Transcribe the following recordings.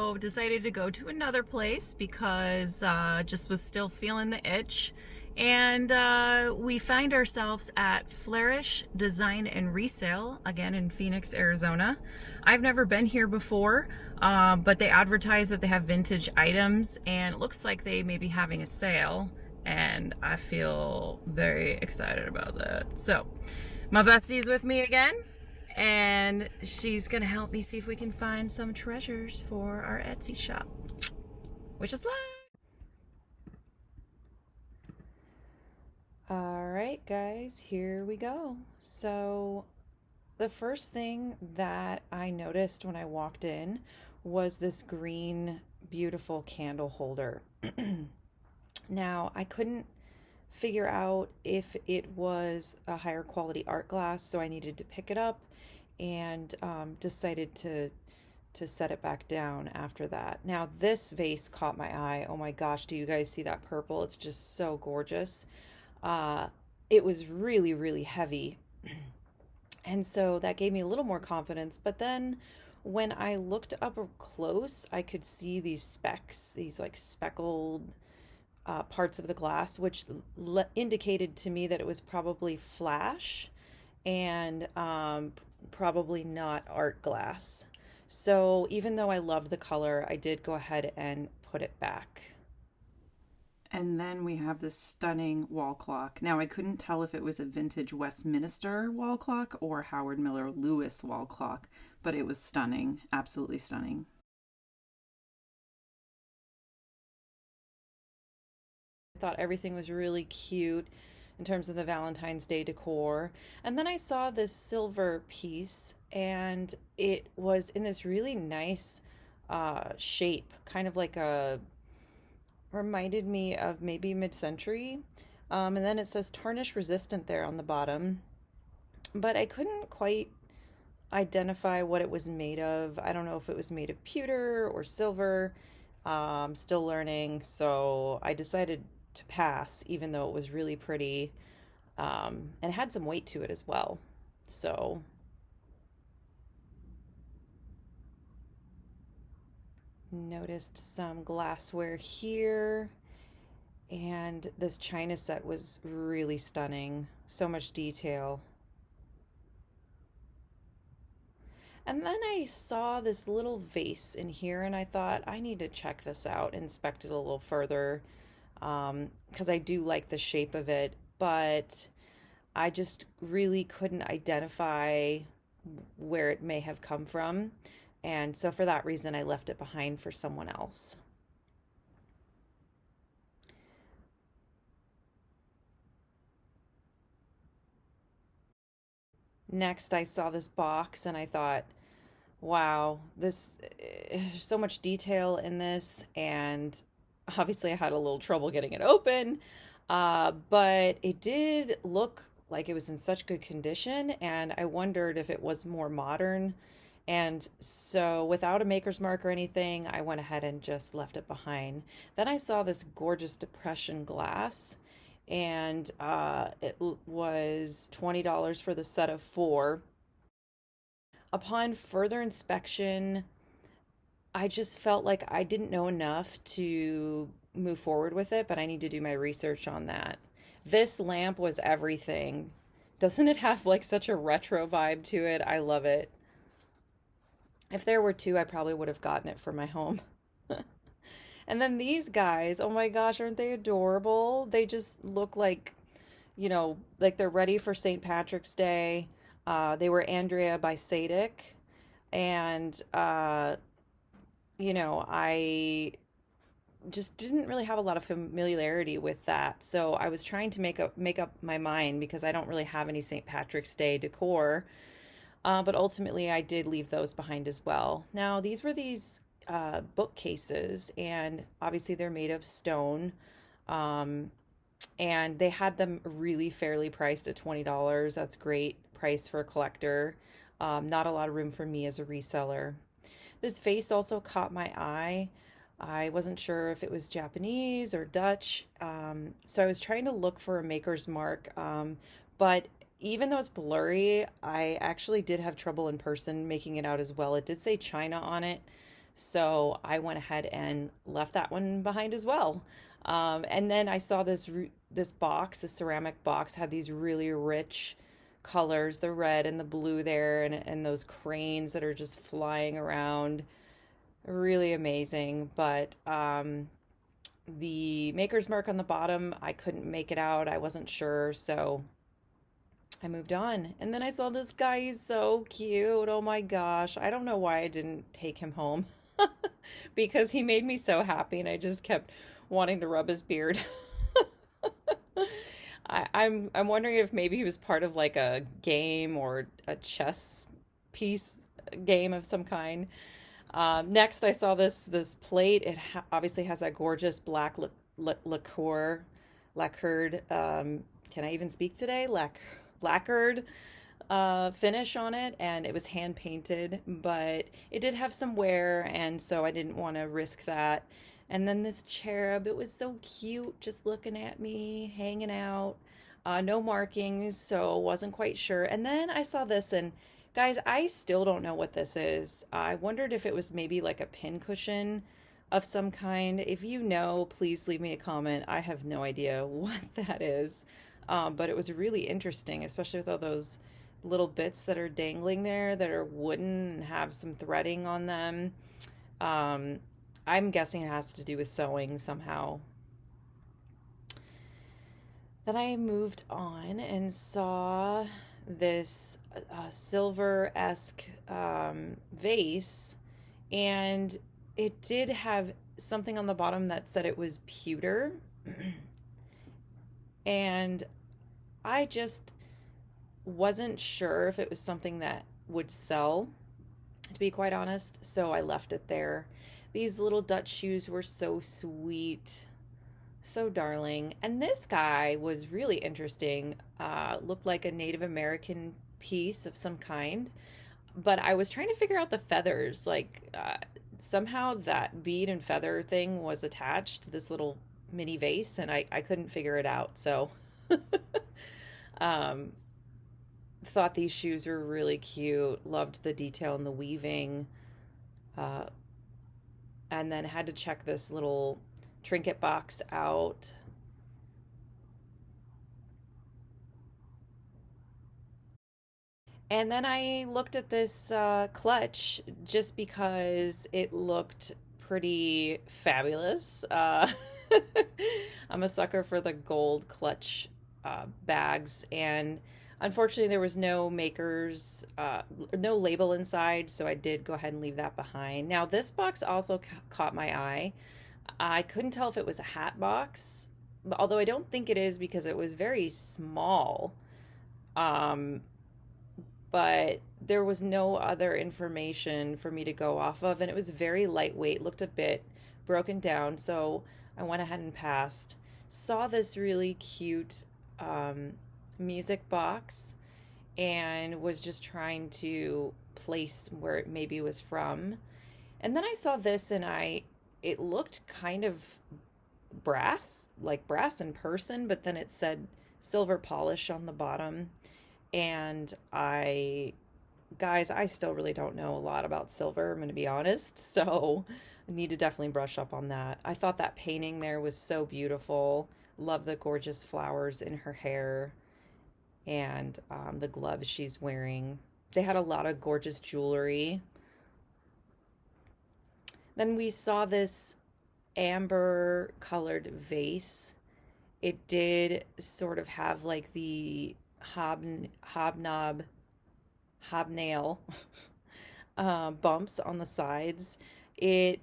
So decided to go to another place because just was still feeling the itch. And we find ourselves at Flerish Design and Resale, again in Phoenix, Arizona. I've never been here before, but they advertise that they have vintage items, and it looks like they may be having a sale, and I feel very excited about that. So my bestie's with me again, and she's gonna help me see if we can find some treasures for our Etsy shop. Wish us luck! All right, guys, here we go. So the first thing that I noticed when I walked in was this green, beautiful candle holder. Now, I couldn't figure out if it was a higher quality art glass, so I needed to pick it up and decided to set it back down after that. Now, this vase caught my eye. Oh my gosh, do you guys see that purple? It's just so gorgeous. It was really, really heavy. And so that gave me a little more confidence. But then when I looked up close, I could see these specks, these like speckled parts of the glass, which indicated to me that it was probably flash and probably not art glass. So even though I loved the color, I did go ahead and put it back. And then we have this stunning wall clock. Now, I couldn't tell if it was a vintage Westminster wall clock or Howard Miller Lewis wall clock, but it was stunning, absolutely stunning. I thought everything was really cute in terms of the Valentine's Day decor. And then I saw this silver piece, and it was in this really nice shape, kind of like a reminded me of maybe mid-century. And then it says tarnish resistant there on the bottom, but I couldn't quite identify what it was made of. I don't know if it was made of pewter or silver. Still learning, so I decided to pass, even though it was really pretty, and had some weight to it as well. So noticed some glassware here, and this china set was really stunning. So much detail. And then I saw this little vase in here, and I thought I need to check this out, inspect it a little further, because I do like the shape of it, but I just really couldn't identify where it may have come from. And so for that reason, I left it behind for someone else. Next, I saw this box and I thought, wow, this so much detail in this, and obviously I had a little trouble getting it open, but it did look like it was in such good condition, and I wondered if it was more modern. And so without a maker's mark or anything, I went ahead and just left it behind. Then I saw this gorgeous depression glass, and it was $20 for the set of four. Upon further inspection, I just felt like I didn't know enough to move forward with it, but I need to do my research on that. This lamp was everything. Doesn't it have like such a retro vibe to it? I love it. If there were two, I probably would have gotten it for my home. And then these guys, oh my gosh, aren't they adorable? They just look like, like they're ready for St. Patrick's Day. They were Andrea by Sadik, and I just didn't really have a lot of familiarity with that. So I was trying to make up my mind, because I don't really have any St. Patrick's Day decor. But ultimately I did leave those behind as well. Now, these were these bookcases, and obviously they're made of stone. And they had them really fairly priced at $20. That's great price for a collector. Not a lot of room for me as a reseller. This vase also caught my eye. I wasn't sure if it was Japanese or Dutch, so I was trying to look for a maker's mark, but even though it's blurry, I actually did have trouble in person making it out as well. It did say China on it, So I went ahead and left that one behind as well. And then I saw this box, the ceramic box, had these really rich colors, the red and the blue there, and those cranes that are just flying around. Really amazing. But the maker's mark on the bottom, I couldn't make it out. I wasn't sure, so I moved on. And then I saw this guy. He's so cute. Oh my gosh. I don't know why I didn't take him home because he made me so happy and I just kept wanting to rub his beard. I'm wondering if maybe he was part of like a game or a chess piece game of some kind. Next, I saw this plate. It obviously has that gorgeous black lacquered. Can I even speak today? Lacquered finish on it, and it was hand painted, but it did have some wear, and so I didn't want to risk that. And then this cherub, it was so cute, just looking at me, hanging out. No markings, so wasn't quite sure. And then I saw this, and guys, I still don't know what this is. I wondered if it was maybe like a pin cushion of some kind. If you know, please leave me a comment. I have no idea what that is. But it was really interesting, especially with all those little bits that are dangling there that are wooden and have some threading on them. I'm guessing it has to do with sewing somehow. Then I moved on and saw this silver-esque vase, and it did have something on the bottom that said it was pewter. And I just wasn't sure if it was something that would sell, to be quite honest, so I left it there. These little Dutch shoes were so sweet, so darling. And this guy was really interesting. Looked like a Native American piece of some kind, but I was trying to figure out the feathers. Like, somehow that bead and feather thing was attached to this little mini vase, and I couldn't figure it out. So um, thought these shoes were really cute. Loved the detail and the weaving. Uh, and then had to check this little trinket box out. And then I looked at this clutch just because it looked pretty fabulous. I'm a sucker for the gold clutch bags, and unfortunately, there was no maker's, no label inside, so I did go ahead and leave that behind. Now, this box also caught my eye. I couldn't tell if it was a hat box, although I don't think it is because it was very small. Um, but there was no other information for me to go off of, and it was very lightweight, looked a bit broken down, so I went ahead and passed. Saw this really cute um, music box and was just trying to place where it maybe was from. And then I saw this, and it looked kind of brass, like brass in person, but then it said silver polish on the bottom. And guys, I still really don't know a lot about silver, I'm going to be honest. So I need to definitely brush up on that. I thought that painting there was so beautiful. Love the gorgeous flowers in her hair and the gloves she's wearing. They had a lot of gorgeous jewelry. Then we saw this amber colored vase. It did sort of have like the hobnail bumps on the sides. It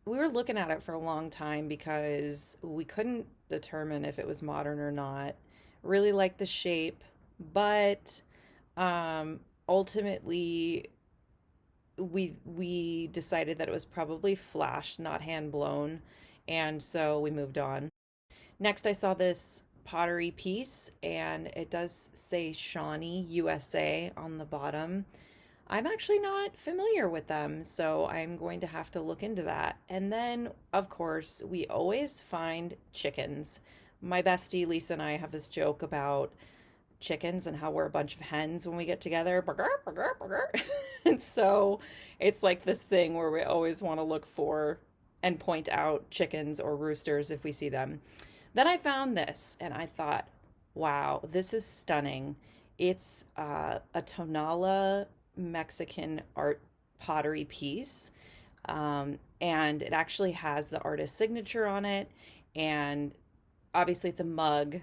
We were looking at it for a long time because we couldn't determine if it was modern or not. Really liked the shape, but ultimately we decided that it was probably flash, not hand blown, and so we moved on. Next, I saw this pottery piece, and it does say Shawnee USA on the bottom. I'm actually not familiar with them, so I'm going to have to look into that. And then, of course, we always find chickens. My bestie Lisa and I have this joke about chickens and how we're a bunch of hens when we get together. Burger, burger, burger. And so it's like this thing where we always want to look for and point out chickens or roosters if we see them. Then I found this and I thought, wow, this is stunning. It's a Tonala Mexican art pottery piece. And it actually has the artist's signature on it. And obviously, it's a mug.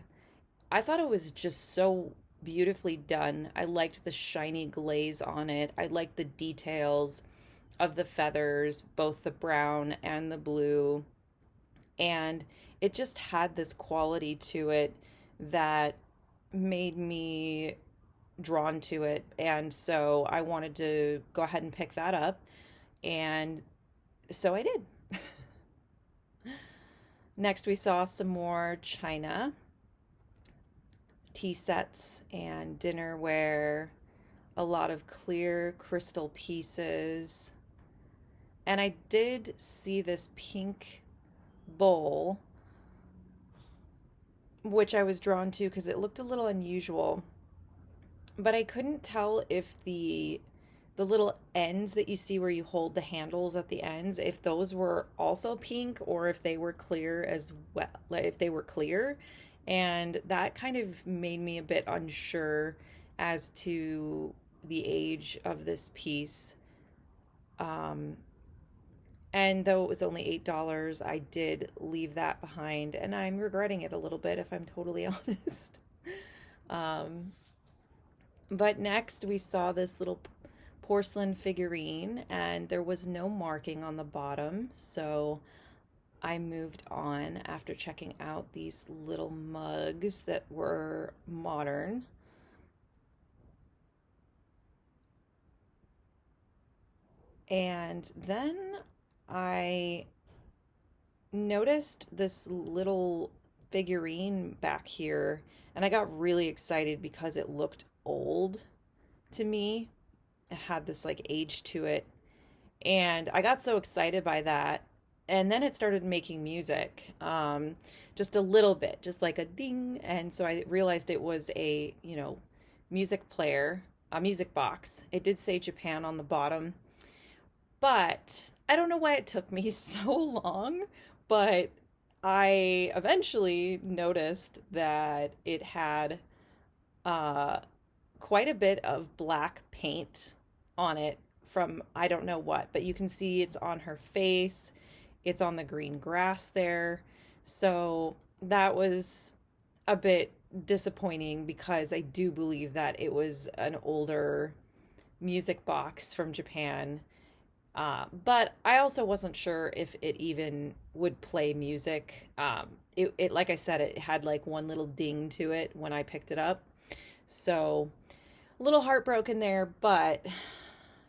I thought it was just so beautifully done. I liked the shiny glaze on it. I liked the details of the feathers, both the brown and the blue. And it just had this quality to it that made me drawn to it. And so I wanted to go ahead and pick that up. And so I did. Next, we saw some more china, tea sets, and dinnerware, a lot of clear crystal pieces. And I did see this pink bowl, which I was drawn to because it looked a little unusual. But I couldn't tell if the little ends that you see where you hold the handles at the ends, if those were also pink or if they were clear as well, like if they were clear. And that kind of made me a bit unsure as to the age of this piece. Um, and though it was only $8, I did leave that behind, and I'm regretting it a little bit if I'm totally honest. Um, but next we saw this little porcelain figurine, and there was no marking on the bottom, so I moved on after checking out these little mugs that were modern. And then I noticed this little figurine back here, and I got really excited because it looked old to me. It had this like age to it. And I got so excited by that. And then it started making music, just a little bit, just like a ding. And so I realized it was a, music player, a music box. It did say Japan on the bottom, but I don't know why it took me so long, but I eventually noticed that it had uh, quite a bit of black paint on it from I don't know what, but you can see it's on her face, it's on the green grass there. So that was a bit disappointing because I do believe that it was an older music box from Japan. But I also wasn't sure if it even would play music. It, like I said, it had like one little ding to it when I picked it up. So a little heartbroken there, but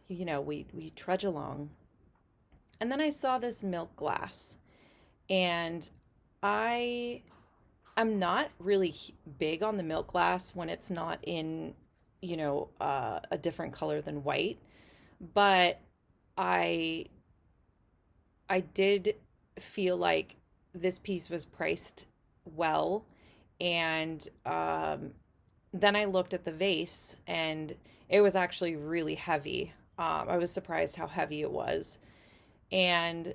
we trudge along. And then I saw this milk glass, and I am not really big on the milk glass when it's not in, a different color than white. But I I did feel like this piece was priced well, and then I looked at the vase, and it was actually really heavy. I was surprised how heavy it was, and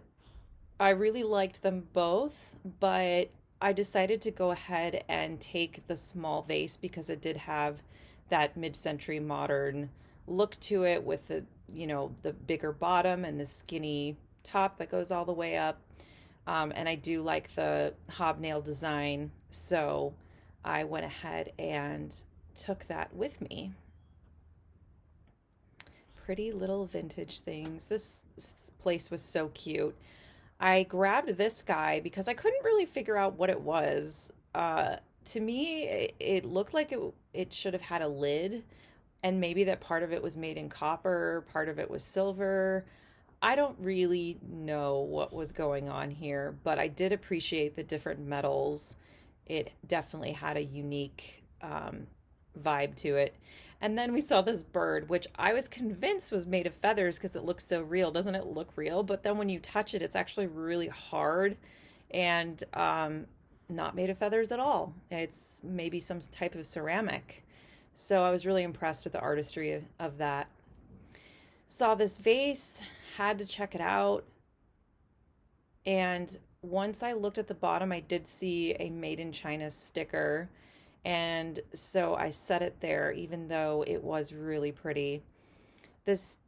I really liked them both, but I decided to go ahead and take the small vase because it did have that mid-century modern look to it with the bigger bottom and the skinny top that goes all the way up. And I do like the hobnail design, so I went ahead and took that with me. Pretty little vintage things. This place was so cute. I grabbed this guy because I couldn't really figure out what it was. To me, it looked like it should have had a lid, and maybe that part of it was made in copper, part of it was silver. I don't really know what was going on here, but I did appreciate the different metals. It definitely had a unique vibe to it. And then we saw this bird, which I was convinced was made of feathers because it looks so real. Doesn't it look real? But then when you touch it, it's actually really hard and not made of feathers at all. It's maybe some type of ceramic. So I was really impressed with the artistry of that. Saw this vase, had to check it out. And once I looked at the bottom, I did see a Made in China sticker. And so I set it there, even though it was really pretty. This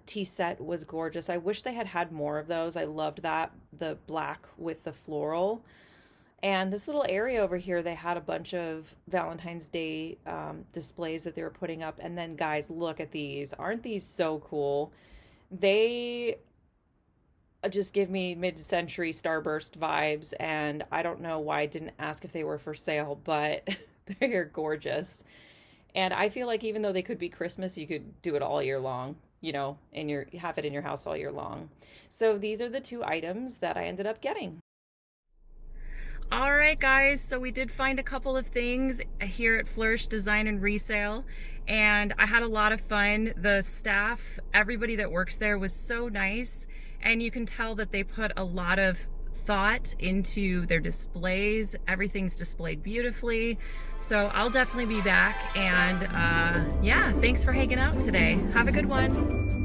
tea set was gorgeous. I wish they had had more of those. I loved that, the black with the floral. And this little area over here, they had a bunch of Valentine's Day displays that they were putting up. And then, guys, look at these. Aren't these so cool? They just give me mid-century starburst vibes, and I don't know why I didn't ask if they were for sale, but they're gorgeous. And I feel like even though they could be Christmas, you could do it all year long, you know, and have it in your house all year long. So these are the two items that I ended up getting. All right, guys, so we did find a couple of things here at Flerish Design and Resale, and I had a lot of fun. The staff, everybody that works there was so nice, and you can tell that they put a lot of thought into their displays. Everything's displayed beautifully, so I'll definitely be back. And yeah, thanks for hanging out today. Have a good one.